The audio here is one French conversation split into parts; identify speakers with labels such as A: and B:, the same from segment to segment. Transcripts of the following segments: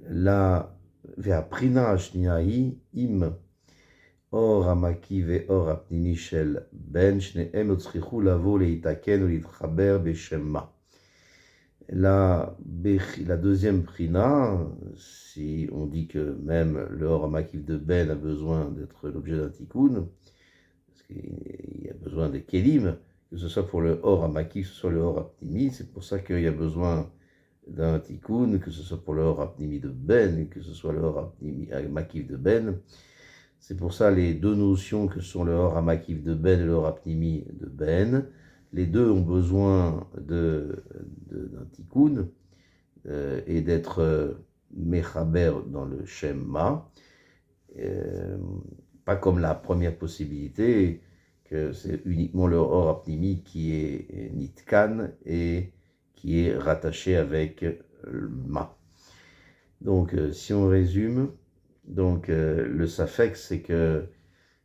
A: la והפרינה השנייה היא אם אור המקיף ואור הפנימי של בן, שניהם יצטרכו לבוא להתקן ולהתחבר בשם מה. La deuxième prina, si on dit que même le or amakif de Ben a besoin d'être l'objet d'un tikkun, parce qu'il y a besoin des kelim, que ce soit pour le or amakif, que ce soit le or apnimi, c'est pour ça qu'il y a besoin d'un tikkun, que ce soit pour le or apnimi de Ben, que ce soit le or amakif de Ben. C'est pour ça les deux notions que sont le or amakif de Ben et le or apnimi de Ben. Les deux ont besoin d'un tikkun et d'être mechaber dans le Shema. Pas comme la première possibilité, que c'est uniquement le or apnimi qui est nitkan et qui est rattaché avec le ma. Donc, si on résume, donc le safek, c'est que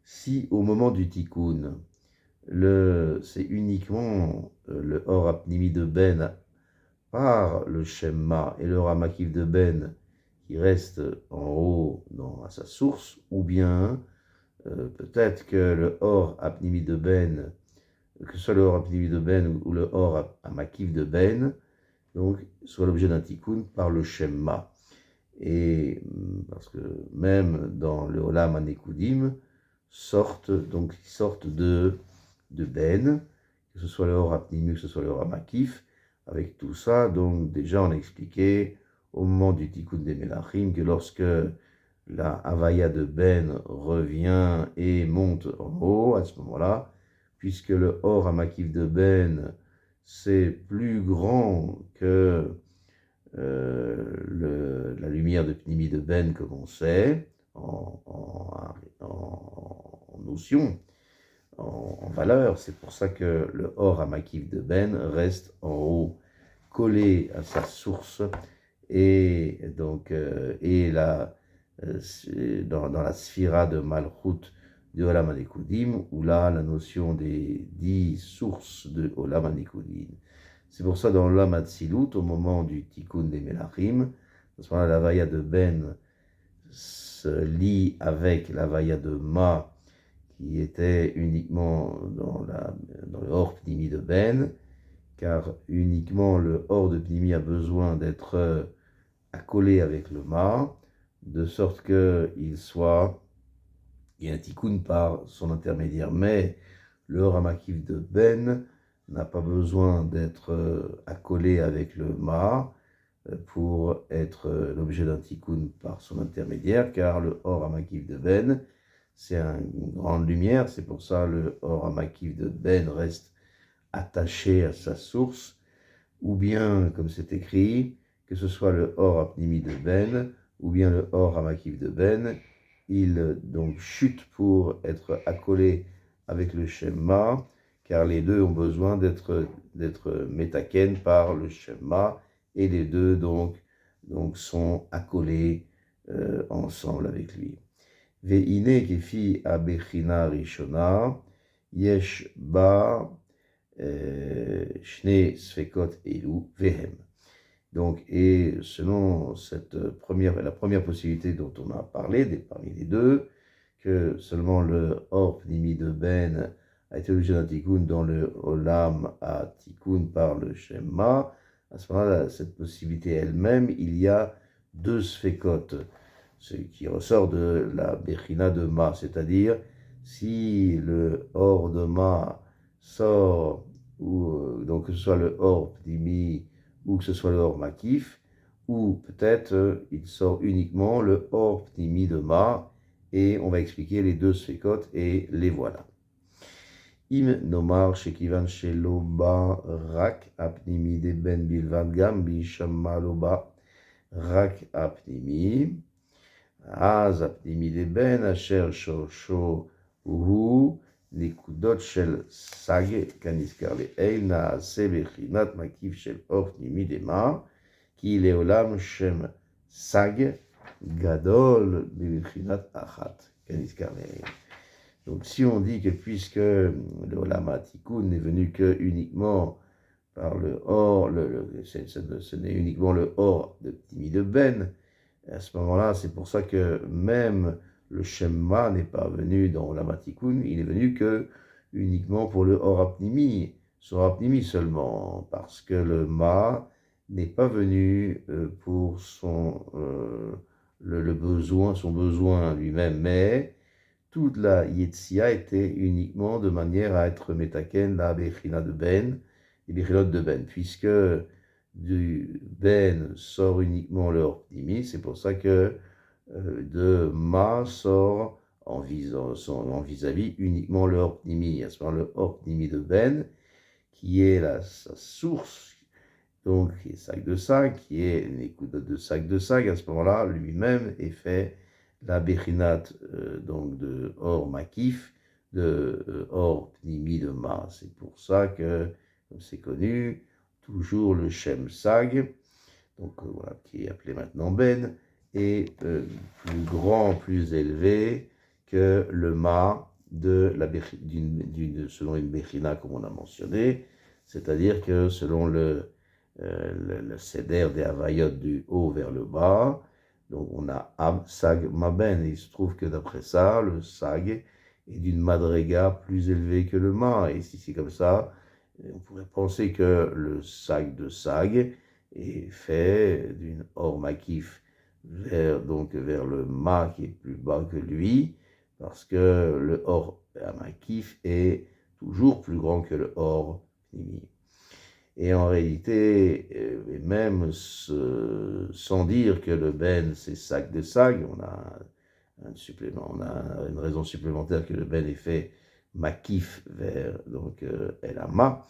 A: si au moment du tikkun, c'est uniquement le or apnimi de Ben par le Shema et le or amakif de Ben qui reste en haut à sa source, ou bien peut-être que le or apnimi de Ben, que ce soit le or apnimi de Ben ou le or amakif de Ben, donc soit l'objet d'un tikkun par le Shema. Et parce que même dans le Olam Anekudim, sortent de Ben, que ce soit le or apnimi, que ce soit le or amakif. Avec tout ça, donc déjà on a expliqué au moment du tikkun des Melachim que lorsque la Havaya de Ben revient et monte en haut, à ce moment-là, puisque le or amakif de Ben c'est plus grand que la lumière de Pnimi de Ben, comme on sait, en notion, en valeur. C'est pour ça que le or amakif de Ben reste en haut, collé à sa source, et donc dans la sphira de Malchut de Olam Anekudim, où là la notion des 10 sources de Olam Anekudim. C'est pour ça dans l'Olam Atzilut, au moment du Tikkun des Melachim, à ce moment-là la Vaya de Ben se lie avec la Vaya de Ma, qui était uniquement dans le Or Pnimi de Ben, car uniquement le Or de Pnimi a besoin d'être accolé avec le Ma, de sorte qu'il y ait un tikkun par son intermédiaire. Mais le Or Amakif de Ben n'a pas besoin d'être accolé avec le Ma pour être l'objet d'un tikkun par son intermédiaire, car le Or Amakif de Ben, c'est une grande lumière, c'est pour ça le Or Amakif de Ben reste attaché à sa source, ou bien, comme c'est écrit, que ce soit le Or Apnimi de Ben, ou bien le Or Amakif de Ben, il donc chute pour être accolé avec le Shema, car les deux ont besoin d'être métaken par le Shema, et les deux donc sont accolés ensemble avec lui. Ve'ine kefi abechina rishona, yesh ba shne sfekot elu vehem. Donc, et selon la première possibilité dont on a parlé, parmi les deux, que seulement le Or Pnimi de Ben a été l'objet d'un tikkun dans le Olam à tikkun par le Shema, à ce moment-là, cette possibilité elle-même, il y a deux sfekot, ce qui ressort de la Bechina de Ma, c'est-à-dire si le Or de Ma sort, donc que ce soit le Or Pnimi, ou que ce soit le Or Makif, ou peut-être il sort uniquement le Or Pnimi de Ma, et on va expliquer les deux sfekot, et les voilà. Im nomar shekivan shelo ba rak apnimi de ben bilvad gam bishama lo ba rak apnimi, az apnimi de ben asher shosho hu נקודות של סג, כנזכר לעיל, נעשה בחינת מקיף של אור פנימי דמה, כי לעולם שם סג גדול בבחינת אחת, כנזכר לעיל. Donc si on dit que puisque le Olam HaTikun n'est venu que uniquement par le or, ce n'est uniquement le or de Pnimi de Ben, Et à ce moment-là, c'est pour ça que même le Shema n'est pas venu dans la Matikun, il est venu que uniquement pour le Horapnimi, son Horapnimi seulement, parce que le Ma n'est pas venu pour le besoin, son besoin lui-même, mais toute la Yetzia était uniquement de manière à être Metaken, la Bechina de Ben, et Bechinot de Ben, puisque du Ben sort uniquement le Horpnimi, c'est pour ça que de Ma sort en vis-à-vis uniquement le Horpnimi, à ce moment le Horpnimi de Ben, qui est sa source, donc qui est sac de sac, qui est une écoute de sac de sac, à ce moment-là, lui-même est fait la Bechinat, donc de Or Makif, de Or Pnimi de Ma. C'est pour ça que, comme c'est connu, toujours le Shem Sag, donc voilà, qui est appelé maintenant Ben, est plus grand, plus élevé que le Ma de selon une Bechina, comme on a mentionné, c'est-à-dire que selon le Seder des Havayot du haut vers le bas, donc on a Ab, Sag, Maben, et il se trouve que d'après ça, le Sag est d'une Madrega plus élevée que le Ma, et si c'est comme ça, on pourrait penser que le Sag de Sag est fait d'une Or Makif donc vers le Ma qui est plus bas que lui, parce que le Or Makif est toujours plus grand que le Or Pnimi. Et en réalité, même sans dire que le Ben c'est sac de sag, on a une raison supplémentaire que le Ben est fait makif vers donc El Ama,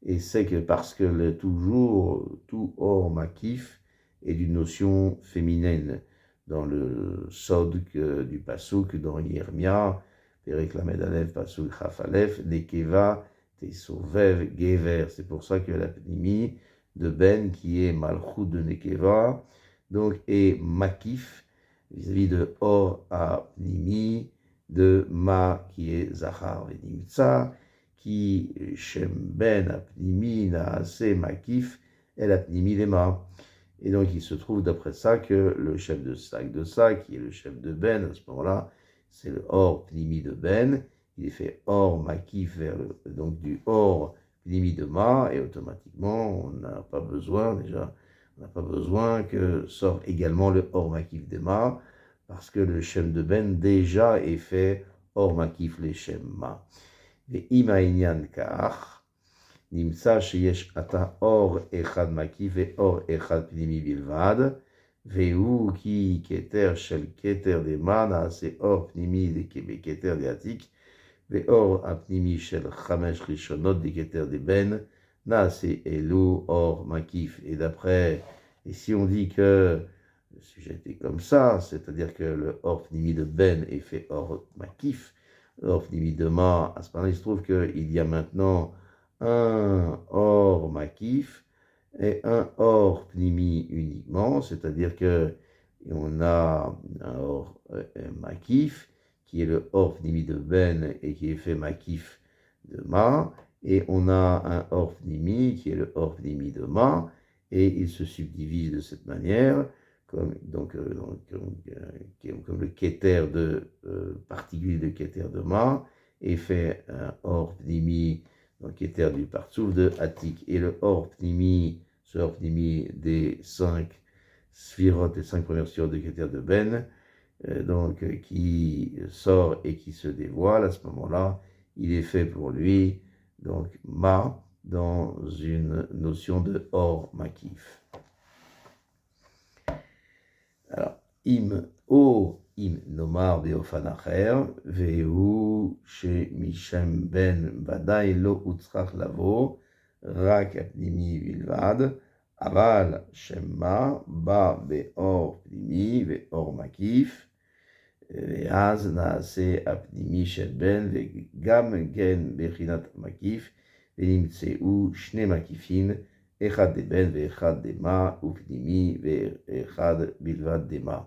A: et c'est que parce que toujours tout or makif est d'une notion féminine dans le sod du pasuk dans Yirmia, Perek Lamed Aleph pasuk Chaf Aleph, Nekeva Tesovev Gever. C'est pour ça que la pnimi de Ben, qui est Malchut de Nekeva, donc est Makif, vis-à-vis de Or à Pnimi, de Ma, qui est Zachar Venimtsa, qui Shem Ben à Pnimi, Naase Makif, et la Pnimi de Ma. Et donc il se trouve d'après ça que le chef de ça, qui est le chef de Ben, à ce moment-là, c'est le Or Pnimi de Ben, il est fait Or Makif vers donc du Or Pnimi de Ma, et automatiquement, on n'a pas besoin que sorte également le Or Makif de Ma, parce que le Shem de Ben déjà est fait Or Makif le Shem Ma. Et Imaïnian Kach, Nimsa Sheyesh Ata Or Echad Makif et Or Echad Pnimi Bilvad, Vehu Ki Keter Shel Keter de Ma, Naase Or Pnimi de Keter de Atik, Ve'or apnimi shel chamesh rishonot de keter de ben, naase elu or makif. Et si on dit que le sujet était comme ça, c'est-à-dire que le or pnimi de ben est fait or makif, or pnimi de ma, à ce moment-là, il se trouve qu'il y a maintenant un or makif et un or pnimi uniquement, c'est-à-dire que on a un or makif, qui est le Or Pnimi de Ben et qui est fait Makif de Ma, et on a un Or Pnimi qui est le Or Pnimi de Ma, et il se subdivise de cette manière, comme le Keter de particulier de Keter de Ma, et fait un Or Pnimi, donc Keter du Partsouf de Atik, et le Or Pnimi, ce Or Pnimi des 5 Sphirot, les 5 premières Sphirot de Keter de Ben, qui sort et qui se dévoile, à ce moment-là, il est fait pour lui, donc Ma, dans une notion de Or Makif. Alors, Im Nomar Beofanacher, Vehu She Mishem Ben Badai Lo Utzrach Lavo, Rak Apnimi Vilvad, Aval Shemma, Ba Beor Pnimi, Beor Makif, ואז נעשה הפנימי של בן וגם כן בחינת מקיף, ונמצאו שני מקיפין, אחד דבן ואחד דמה, ופנימי ואחד בלבד דמה.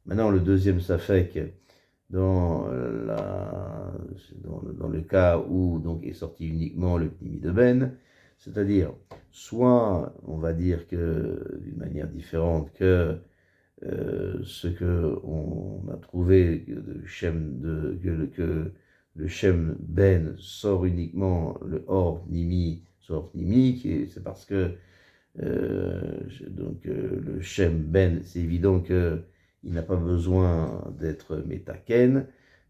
A: Maintenant, le deuxième safek, dans le cas où donc est sorti uniquement le pnimi de Ben, c'est-à-dire, soit on va dire que d'une manière différente que ce qu'on a trouvé que le Shem Ben sort uniquement le Or Nimi, sort Nimi, c'est parce que le Shem Ben, c'est évident qu'il n'a pas besoin d'être Metaken,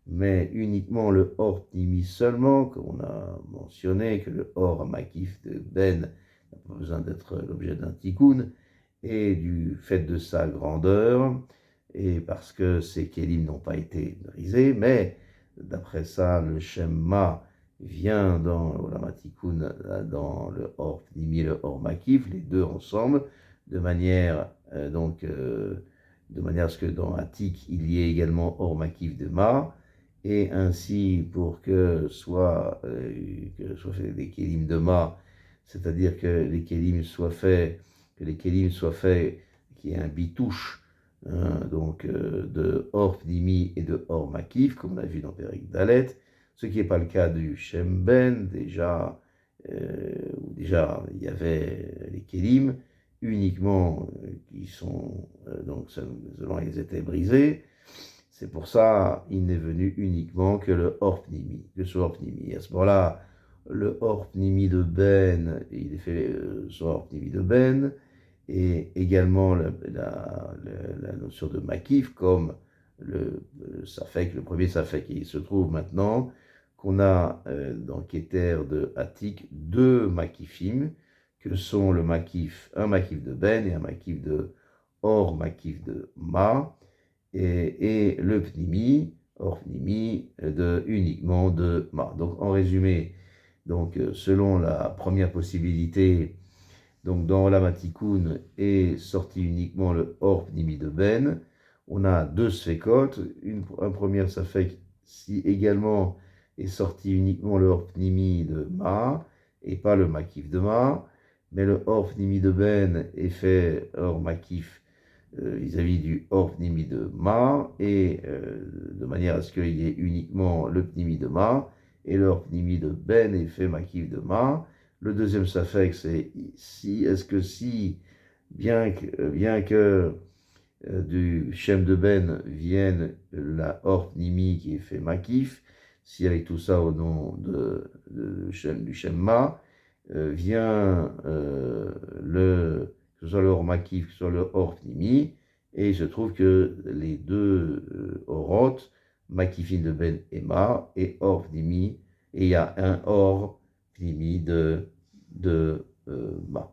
A: mais uniquement le Or Nimi seulement, comme on a mentionné que le Or Makif de Ben n'a pas besoin d'être l'objet d'un tikkun, et du fait de sa grandeur, et parce que ces kélim n'ont pas été brisés, mais d'après ça, le Shemma vient dans Olam HaTikun, dans le Or Pnimi et le Or Makif, les deux ensemble, de manière de manière à ce que dans Atik, il y ait également Or Makif de Ma, et ainsi pour que soit fait des kélim de Ma, c'est-à-dire que les kélim soient faits, qu'il y ait un bitouche, de Or Pnimi et de Or Makif, comme on a vu dans Périk Dalet, ce qui n'est pas le cas du Shem Ben, où déjà il y avait les Kélim, uniquement qui sont, selon ils étaient brisés. C'est pour ça il n'est venu uniquement que le Or Pnimi, que ce Or Pnimi. À ce moment-là, le Or Pnimi de Ben, il est fait sur Or Pnimi de Ben, et également la notion de Makif, comme le premier Safek. Il se trouve maintenant qu'on a dans Keter de Atik deux Makifim, que sont un Makif de Ben et un Makif de Or Makif de Ma, et le Pnimi, Or Pnimi, uniquement de Ma. Donc en résumé, selon la première possibilité, donc dans Olam HaTikun est sorti uniquement le Or Pnimi de Ben. On a deux Sfekot, un premier Safek si également est sorti uniquement le Or Pnimi de Ma et pas le Makif de Ma, mais le Or Pnimi de Ben est fait Or Makif vis-à-vis du Or Pnimi de Ma, et de manière à ce qu'il y ait uniquement le Pnimi de Ma, et le Or Pnimi de Ben est fait Makif de Ma. Le deuxième Safek, c'est est-ce que si, bien que du Shem de Ben vienne la Or Pnimi qui est fait Makif, si avec tout ça au nom du Shem Ma, vient que ce soit le Or Makif, que ce soit le Or Pnimi, et il se trouve que les deux Orot, Makifin de Ben et Ma, et Or Pnimi, et il y a un Or Pnimi de Ma.